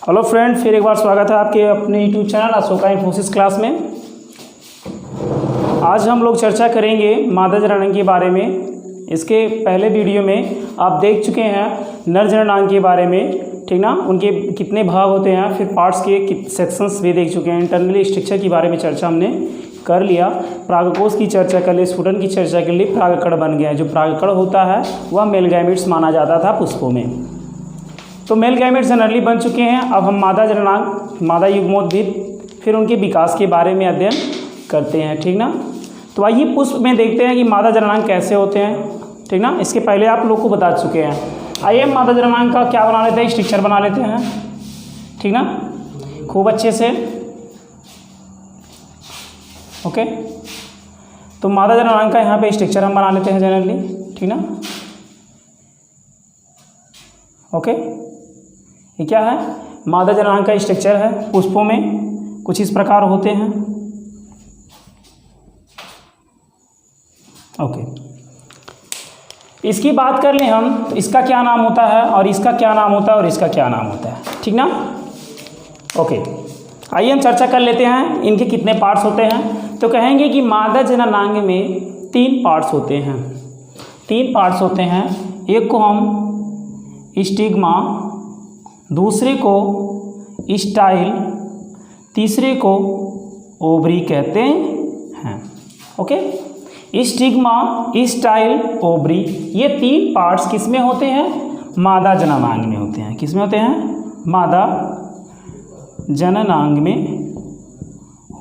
Hello friend, फिर एक बार स्वागत है आपके अपने YouTube channel Ashoka Infosys class में। आज हम लोग चर्चा करेंगे मादा जननांग के बारे में। इसके पहले वीडियो में आप देख चुके हैं नर जननांग के बारे में, ठीक ना, उनके कितने भाग होते हैं, फिर पार्ट्स के सेक्शंस भी देख चुके हैं। इंटरनली स्ट्रक्चर के बारे में चर्चा हमने कर लिया। परागकोश की चर्चा कर ली, स्फुटन की चर्चा कर ली, परागकण बन गया। जो परागकण होता है वह मेल गैमेट्स माना जाता था पुष्पों में। तो मेल गैमेट्स जनरली बन चुके हैं। अब हम मादा जननांग, मादा युग्मोद्भिद, फिर उनके विकास के बारे में अध्ययन करते हैं, ठीक ना। तो आइए पुष्प में देखते हैं कि मादा जननांग कैसे होते हैं, ठीक ना। इसके पहले आप लोग को बता चुके हैं। आइए हम मादा जननांग का क्या बना लेते हैं, स्ट्रक्चर बना लेते हैं, ठीक ना, खूब अच्छे से। ओके, तो मादा जननांग का यहाँ पे स्ट्रक्चर हम बना लेते हैं जनरली, ठीक ना। ओके, ये क्या है, मादा जननांग का स्ट्रक्चर है। पुष्पों में कुछ इस प्रकार होते हैं। ओके, इसकी बात कर लें हम तो इसका क्या नाम होता है और इसका क्या नाम होता है और इसका क्या नाम होता है, ठीक ना। ओके, आइए हम चर्चा कर लेते हैं इनके कितने पार्ट्स होते हैं। तो कहेंगे कि मादा जननांग में 3 पार्ट्स होते हैं। 3 पार्ट्स होते हैं। एक को हम स्टिग्मा, दूसरे को स्टाइल, तीसरे को ओवरी कहते हैं। ओके, स्टिग्मा, स्टाइल, ओवरी, ये 3 पार्ट्स किस में होते हैं, मादा जननांग में होते हैं। किस में होते हैं, मादा जननांग में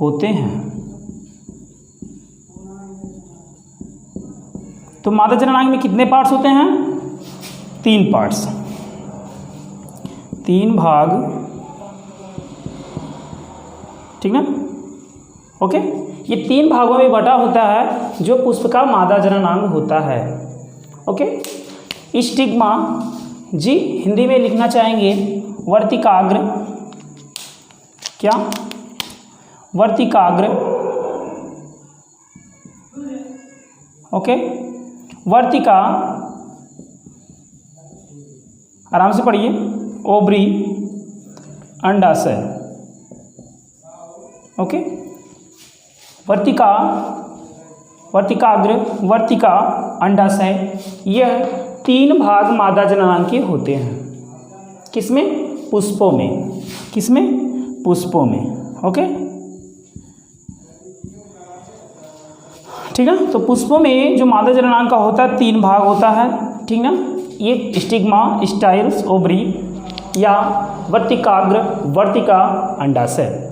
होते हैं। तो मादा जननांग में कितने पार्ट्स होते हैं, 3 पार्ट्स, 3 भाग, ठीक ना। ओके, ये 3 भागों में बटा होता है जो पुष्प का मादा जननांग होता है। ओके, स्टिग्मा जी हिंदी में लिखना चाहेंगे वर्तिकाग्र, क्या, वर्तिकाग्र। ओके, वर्तिका, आराम से पढ़िए, ओवरी, अंडाशय। ओके, वर्तिका, वर्तिकाग्र, वर्तिका, अंडाशय, यह 3 भाग मादा जननांग के होते हैं। किसमें, पुष्पों में। किसमें, पुष्पों में। ओके, ठीक है। तो पुष्पों में जो मादा जननांग का होता है 3 भाग होता है, ठीक ना। ये स्टिग्मा, स्टाइल्स, ओवरी या वर्तिकाग्र, वर्तिका, अंडाशय।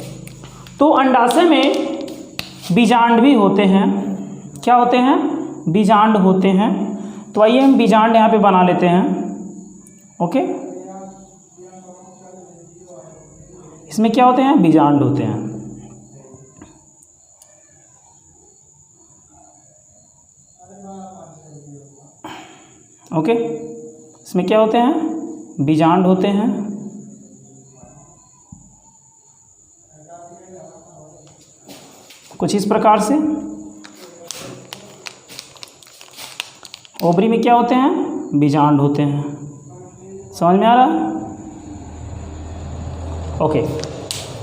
तो अंडाशय में बीजांड भी होते हैं। क्या होते हैं, बीजांड होते हैं। तो आइए हम बीजांड यहाँ पे बना लेते हैं। ओके, इसमें क्या होते हैं, बीजांड होते हैं। ओके, इसमें क्या होते हैं, बीजांड होते हैं। कुछ इस प्रकार से। ओवरी में क्या होते हैं, बीजांड होते हैं। समझ में आ रहा है। ओके,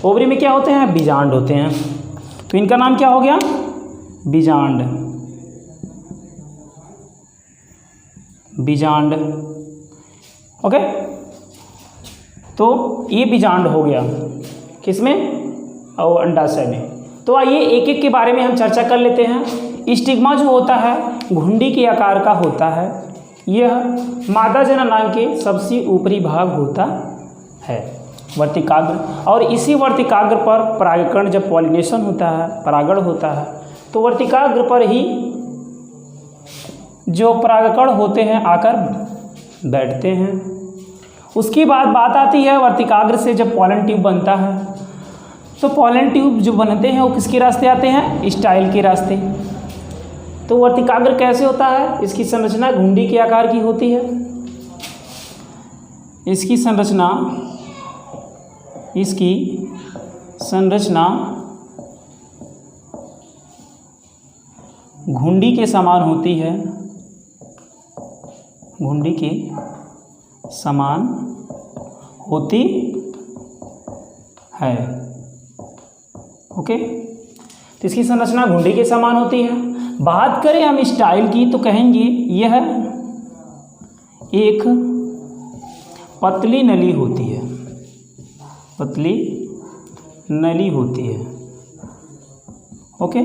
ओवरी में क्या होते हैं, बीजांड होते हैं। तो इनका नाम क्या हो गया, बीजांड, बीजांड। ओके, तो ये बीजांड हो गया किसमें, और अंडाशय में। तो आइए एक एक के बारे में हम चर्चा कर लेते हैं। स्टिग्मा जो होता है घुंडी के आकार का होता है। यह मादा जननांग के सबसे ऊपरी भाग होता है, वर्तिकाग्र। और इसी वर्तिकाग्र पर परागकण जब पॉलिनेशन होता है, परागण होता है, तो वर्तिकाग्र पर ही जो परागकण होते हैं आकर बैठते हैं। उसके बाद बात आती है वर्तिकाग्र से जब पॉलन ट्यूब बनता है, तो पॉलन ट्यूब जो बनते हैं वो किसके रास्ते आते हैं, स्टाइल के रास्ते। तो वर्तिकाग्र कैसे होता है, इसकी संरचना घुंडी के आकार की होती है। इसकी संरचना घुंडी के समान होती है, घुंडी के समान होती है। ओके, तो इसकी संरचना घुंडी के समान होती है। बात करें हम स्टाइल की तो कहेंगे यह एक पतली नली होती है, पतली नली होती है। ओके,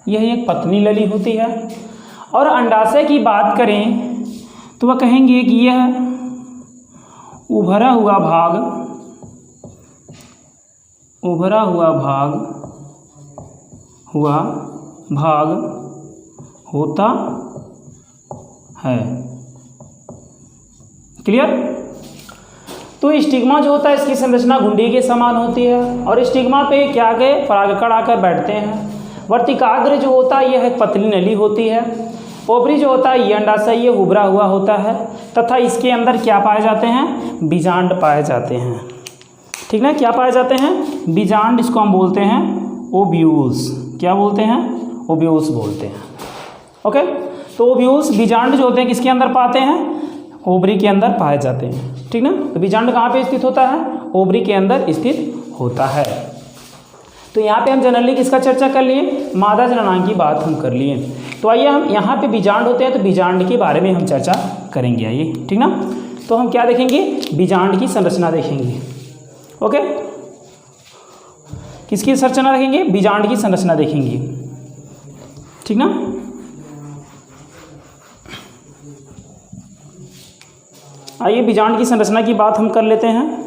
यह एक पतली नली होती है। और अंडाशय की बात करें तो वह कहेंगे कि यह उभरा हुआ भाग होता है। क्लियर? तो स्टिग्मा जो होता है इसकी संरचना घुंडी के समान होती है और स्टिग्मा पे क्या के परागकण आकर बैठते हैं। वर्तिकाग्र जो होता है यह एक पतली नली होती है। ओवरी जो होता है ये अंडाशय ये उभरा हुआ होता है तथा इसके अंदर क्या पाए जाते हैं? बीजांड पाए जाते हैं। ठीक ना, क्या पाए जाते हैं? बीजांड, इसको हम बोलते हैं ओव्यूल्स। क्या बोलते हैं? ओव्यूल्स बोलते हैं। ओके, तो ओव्यूल्स बीजांड जो होते हैं किसके अंदर पाते हैं? ओवरी के अंदर पाए जाते हैं। ठीक ना, तो बीजांड कहाँ पे स्थित होता है? ओवरी के अंदर स्थित होता है। तो यहाँ पे हम जनरली किसका चर्चा कर लिए? मादा जननांग की बात हम कर लिए। तो आइए हम यहाँ पे बीजांड होते हैं तो बीजांड के बारे में हम चर्चा करेंगे। आइए, ठीक ना, तो हम क्या देखेंगे? बीजांड की संरचना देखेंगे। ओके, किसकी संरचना देखेंगे? बीजांड की संरचना देखेंगे। ठीक ना, आइए बीजांड की संरचना की बात हम कर लेते हैं।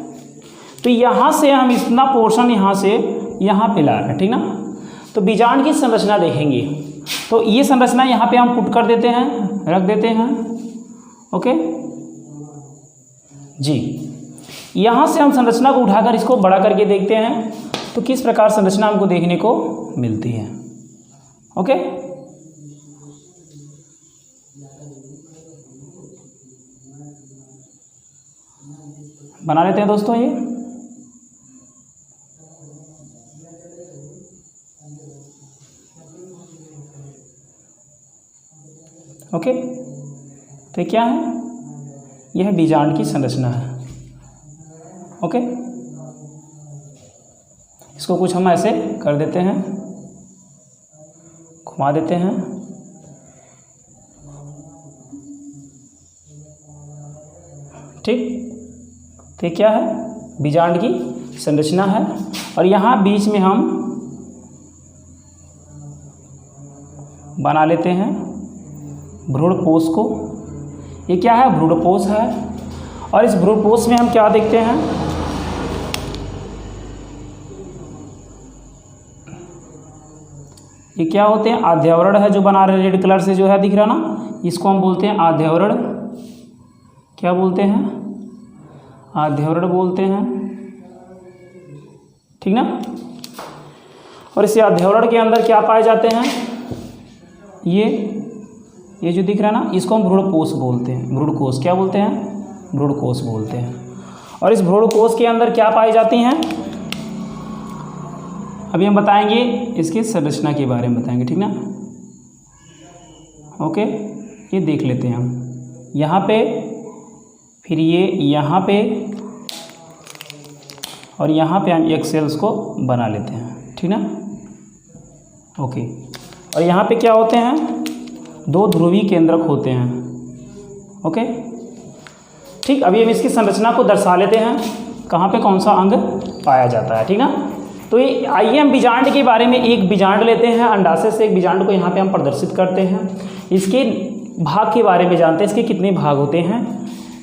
तो यहाँ से हम इतना पोर्शन यहाँ से यहाँ पे ला रहे हैं। ठीक ना, तो बीजांड की संरचना देखेंगे। तो ये संरचना यहाँ पे हम पुट कर देते हैं, रख देते हैं। ओके जी, यहाँ से हम संरचना को उठाकर इसको बड़ा करके देखते हैं तो किस प्रकार संरचना हमको देखने को मिलती है। ओके, बना लेते हैं दोस्तों ये। ओके, तो क्या है? यह बीजांड की संरचना है। ओके, इसको कुछ हम ऐसे कर देते हैं, घुमा देते हैं। ठीक, तो क्या है? बीजांड की संरचना है। और यहाँ बीच में हम बना लेते हैं भ्रूणपोष को। ये क्या है? भ्रूणपोष है। और इस भ्रूणपोष में हम क्या देखते हैं? ये क्या होते हैं? आद्यावरण है जो बना रहे रेड कलर से जो है दिख रहा ना, इसको हम बोलते हैं आद्यावरण। क्या बोलते हैं? आद्यावरण बोलते हैं। ठीक ना, और इस आद्यावरण के अंदर क्या पाए जाते हैं? ये जो दिख रहा है ना, इसको हम भ्रूणकोष बोलते हैं। भ्रूणकोष क्या बोलते हैं? भ्रूणकोष बोलते हैं। और इस भ्रूणकोष के अंदर क्या पाई जाती हैं? अभी हम बताएंगे इसकी संरचना के बारे में बताएंगे। ठीक ना, ओके, ये देख लेते हैं हम यहाँ पे, फिर ये यहाँ पे और यहाँ पे हम एक सेल्स को बना लेते हैं। ठीक ना, ओके, और यहाँ पे क्या होते हैं? दो ध्रुवी केंद्रक होते हैं। ओके, ठीक, अभी हम इसकी संरचना को दर्शा लेते हैं, कहाँ पे कौन सा अंग पाया जाता है। ठीक ना, तो ये आइए हम बीजांड के बारे में एक बीजांड लेते हैं। अंडाशय से एक बीजांड को यहाँ पे हम प्रदर्शित करते हैं। इसके भाग के बारे में जानते हैं, इसके कितने भाग होते हैं।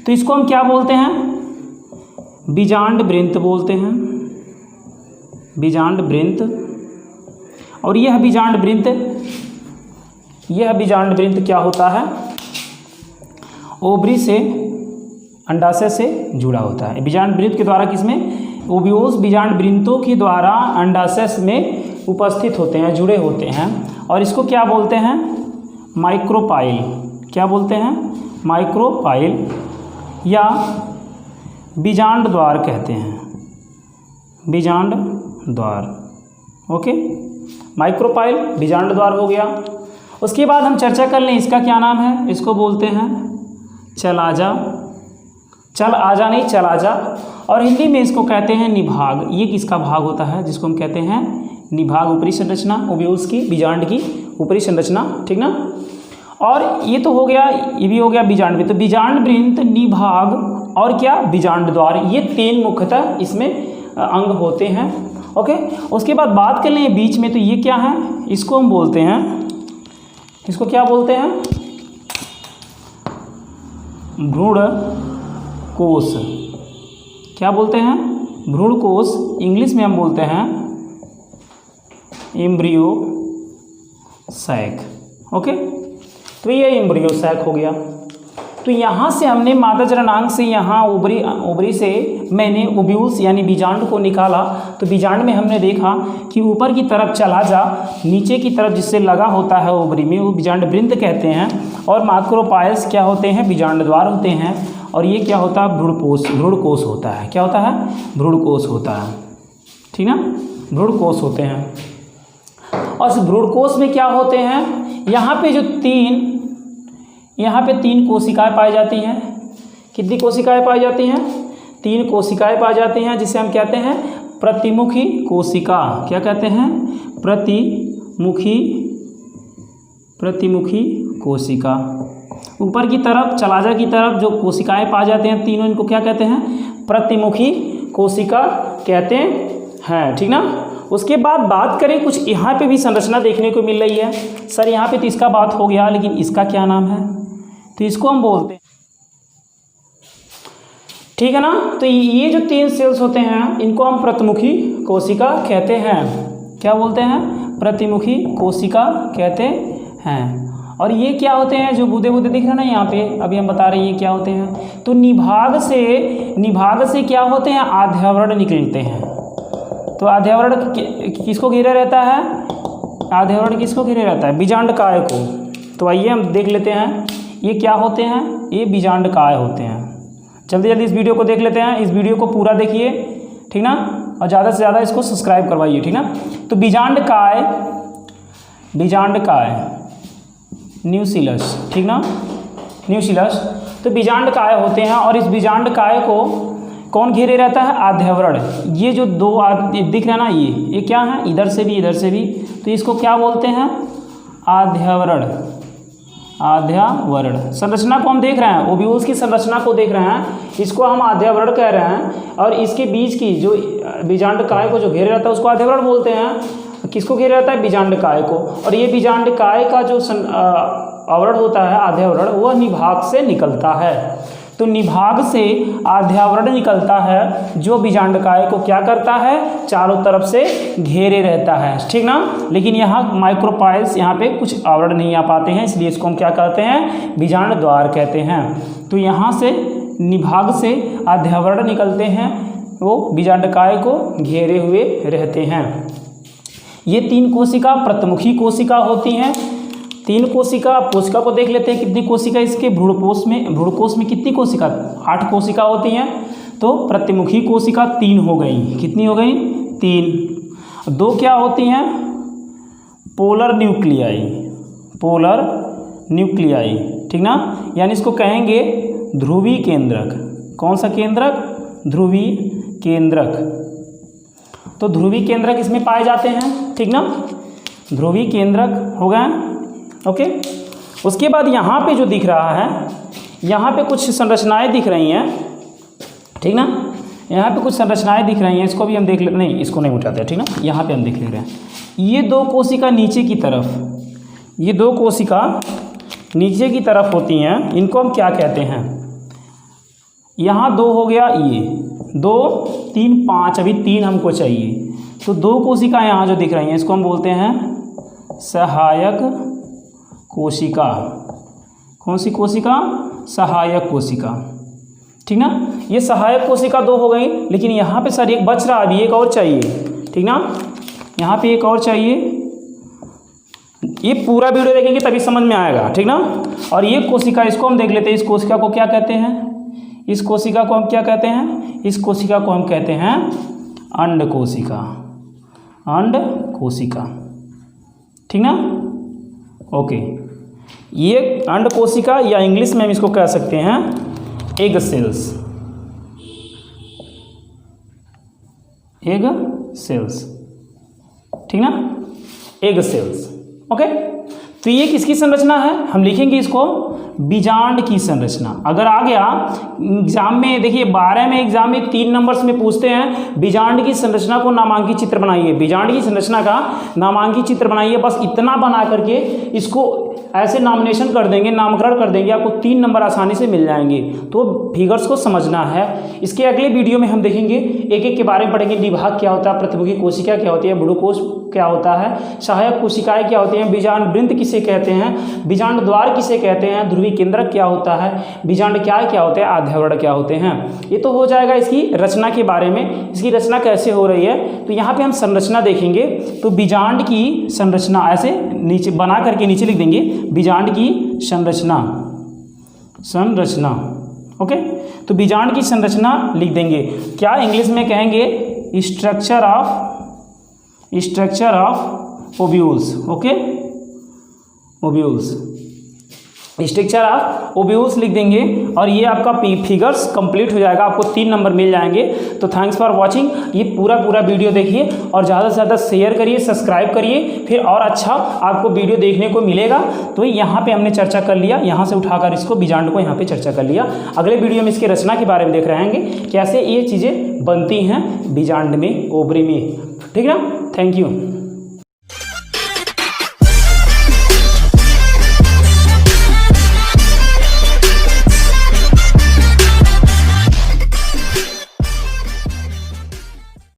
तो इसको हम क्या बोलते हैं? बीजांड वृंत बोलते हैं, बीजांड वृंत। और यह बीजांड वृंत क्या होता है? ओवरी से अंडाशय से जुड़ा होता है। बीजांड वृंत के द्वारा किसमें? ओव्यूल्स बीजांड वृंतों के द्वारा अंडाशय में उपस्थित होते हैं, जुड़े होते हैं। और इसको क्या बोलते हैं? माइक्रोपाइल। क्या बोलते हैं? माइक्रोपाइल या बीजांड द्वार कहते हैं, बीजांड द्वार। ओके, माइक्रोपाइल बीजांड द्वार हो गया। उसके बाद हम चर्चा कर लें, इसका क्या नाम है? इसको बोलते हैं चलाजा चल आजा नहीं चल आजा। और हिंदी में इसको कहते हैं निभाग। ये किसका भाग होता है जिसको हम कहते हैं निभाग, ऊपरी संरचना, ओव्यूल्स की, बीजांड की ऊपरी संरचना, ठीक ना। और ये तो हो गया, ये भी हो गया बीजांड भी। तो बीजांड वृंत, निभाग और क्या बीजांड द्वार, ये 3 मुख्यतः इसमें अंग होते हैं। ओके, उसके बाद बात कर लें बीच में, तो ये क्या है, इसको हम बोलते हैं, इसको क्या बोलते हैं, भ्रूण कोश। क्या बोलते हैं, भ्रूण कोश। इंग्लिश में हम बोलते हैं एम्ब्रियो सैक। ओके, तो ये एम्ब्रियो सैक हो गया। तो यहाँ से हमने मादा जननांग से यहाँ ओवरी से मैंने ओव्यूल्स यानी बीजांड को निकाला। तो बीजांड में हमने देखा कि ऊपर की तरफ चला जा, नीचे की तरफ जिससे लगा होता है ओवरी में, वो बीजांड वृंत कहते हैं। और माइक्रोपाइल्स क्या होते हैं, बीजांड द्वार होते हैं। और ये क्या होता है, भ्रूणकोश होता है। क्या होता है, भ्रूणकोश होता है, ठीक ना, भ्रूणकोश होते हैं। और इस भ्रूणकोश में क्या होते हैं, यहाँ पे जो यहाँ पे 3 कोशिकाएं पाई जाती हैं। कितनी कोशिकाएं पाई जाती हैं, 3 कोशिकाएं पाई जाती हैं, जिसे हम कहते हैं प्रतिमुखी कोशिका। क्या कहते हैं, प्रतिमुखी कोशिका। ऊपर की तरफ चलाजा की तरफ जो कोशिकाएं पाई जाते हैं तीनों, इनको क्या कहते हैं, प्रतिमुखी कोशिका कहते हैं, ठीक ना। उसके बाद बात करें, कुछ यहाँ पे भी संरचना देखने को मिल रही है। सर यहाँ पे तो इसका बात हो गया, लेकिन इसका क्या नाम है, तो इसको हम बोलते हैं, ठीक है ना। तो ये जो 3 सेल्स होते हैं, इनको हम प्रतिमुखी कोशिका कहते हैं। क्या बोलते हैं, प्रतिमुखी कोशिका कहते हैं। और ये क्या होते हैं, जो बूदे बूदे दिख रहे हैं ना यहाँ पे, अभी हम बता रहे हैं ये क्या होते हैं। तो निभाग से क्या होते हैं, आध्यावरण निकलते हैं। तो आध्यावरण किसको घेरे रहता है, आध्यावरण किसको घेरे रहता है, बीजांडकाय को। तो आइए हम देख लेते हैं ये क्या होते हैं, ये बीजांडकाय होते हैं। जल्दी जल्दी इस वीडियो को देख लेते हैं, इस वीडियो को पूरा देखिए, ठीक ना, और ज़्यादा से ज़्यादा इसको सब्सक्राइब करवाइए, ठीक ना। तो बीजांडकाय न्यूसिलस, ठीक ना, न्यूसिलस। तो बीजांडकाय होते हैं। और इस बीजांडकाय को कौन घेरे रहता है, आध्यावरण। ये जो 2 दिख रहा है ना, ये क्या है, इधर से भी इधर से भी, तो इसको क्या बोलते हैं, आध्यावरण। संरचना को हम देख रहे हैं, ओव्यूल्स की संरचना को देख रहे हैं, इसको हम आध्यावरण कह रहे हैं। और इसके बीच की जो बीजांडकाय को जो घेरे रहता है उसको आध्यावरण बोलते हैं। किसको घेरे रहता है, बीजांडकाय को। और ये बीजांडकाय का जो आवरण होता है, आध्यावरण, वह निभाग से निकलता है। तो निभाग से आध्यावरण निकलता है, जो बीजांडकाय को क्या करता है, चारों तरफ से घेरे रहता है, ठीक ना। लेकिन यहाँ माइक्रोपाइल्स, यहाँ पे कुछ आवरण नहीं आ पाते हैं, इसलिए इसको हम क्या कहते हैं, बीजांड द्वार कहते हैं। तो यहाँ से निभाग से आध्यावरण निकलते हैं, वो बीजांडकाय को घेरे हुए रहते हैं। ये 3 कोशिका प्रतिमुखी कोशिका होती हैं। 3 कोशिका को देख लेते हैं, कितनी कोशिका इसके भ्रूणकोश में कितनी कोशिका, 8 कोशिका होती हैं। तो प्रतिमुखी कोशिका 3 हो गई, कितनी हो गई, 3। 2 क्या होती हैं, पोलर न्यूक्लियाई, ठीक ना, यानी इसको कहेंगे ध्रुवी केंद्रक। कौन सा केंद्रक, ध्रुवी केंद्रक। तो ध्रुवी केंद्रक इसमें पाए जाते हैं, ठीक ना, ध्रुवी केंद्रक हो गए, ओके। उसके बाद यहाँ पे जो दिख रहा है, यहाँ पे कुछ संरचनाएं दिख रही हैं, ठीक ना, यहाँ पे कुछ संरचनाएं दिख रही हैं, इसको भी हम देख ले, नहीं इसको नहीं उठाते, ठीक ना, यहाँ पे हम देख ले रहे हैं। ये 2 कोशिका नीचे की तरफ, ये 2 कोशिका नीचे की तरफ होती हैं, इनको हम क्या कहते हैं, यहाँ 2 हो गया, ये 2 3 5, अभी 3 हमको चाहिए। तो 2 कोशिका यहाँ जो दिख रही हैं, इसको हम बोलते हैं सहायक कोशिका। कौन सी कोशिका, सहायक कोशिका, ठीक ना। ये सहायक कोशिका 2 हो गई, लेकिन यहाँ पे सर एक बच रहा, अभी एक और चाहिए, ठीक ना, यहाँ पे एक और चाहिए। ये पूरा वीडियो देखेंगे तभी समझ में आएगा, ठीक ना। और ये कोशिका, इसको हम देख लेते हैं, इस कोशिका को क्या कहते हैं, इस कोशिका को हम क्या कहते हैं, इस कोशिका को हम कहते हैं अंड कोशिका, ठीक ना, ओके। ये अंड कोशिका, या इंग्लिश में हम इसको कह सकते हैं एग सेल्स, एग सेल्स, ठीक ना, एग सेल्स। ओके, तो ये किसकी संरचना है, हम लिखेंगे इसको बीजांड की संरचना। अगर आ गया एग्जाम में, देखिए 12 में एग्जाम में 3 नंबर्स में पूछते हैं बीजांड की संरचना को नामांकित चित्र बनाइए, बीजांड की संरचना का नामांकित चित्र बनाइए। बस इतना बना करके इसको ऐसे नामिनेशन कर देंगे, नामकरण कर देंगे, आपको 3 नंबर आसानी से मिल जाएंगे। तो फिगर्स को समझना है। इसके अगले वीडियो में हम देखेंगे, एक एक के बारे में पढ़ेंगे। निभाग क्या होता है, प्रतिमुखी कोशिका क्या होती है, बुडुकोष क्या होता है, सहायक कोशिकाएं क्या होती हैं, बीजांड वृंत किसे कहते हैं, बीजांड द्वार किसे कहते हैं, ध्रुवी केंद्रक क्या होता है, बीजांड क्या होते हैं, आद्यवर्ण क्या होते हैं। ये तो हो जाएगा इसकी रचना के बारे में, इसकी रचना कैसे हो रही है। तो यहाँ पे हम संरचना देखेंगे। तो बीजांड की संरचना ऐसे नीचे बना करके नीचे लिख देंगे, बीजांड की संरचना, संरचना। ओके, तो बीजांड की संरचना लिख देंगे। क्या इंग्लिश में कहेंगे, structure of ovules. Okay, ovules, structure of ovules लिख देंगे और ये आपका फिगर्स कंप्लीट हो जाएगा, आपको 3 नंबर मिल जाएंगे। तो थैंक्स फॉर वाचिंग। ये पूरा वीडियो देखिए और ज़्यादा से ज़्यादा शेयर करिए, सब्सक्राइब करिए, फिर और अच्छा आपको वीडियो देखने को मिलेगा। तो यहाँ पे हमने चर्चा कर लिया, यहाँ से उठाकर इसको बीजांड को यहाँ पे चर्चा कर लिया। अगले वीडियो में इसकी रचना के बारे में देख रहे हैं, कैसे ये चीज़ें बनती हैं बीजांड में, ओवरी में। ठीक है ना, थैंक यू।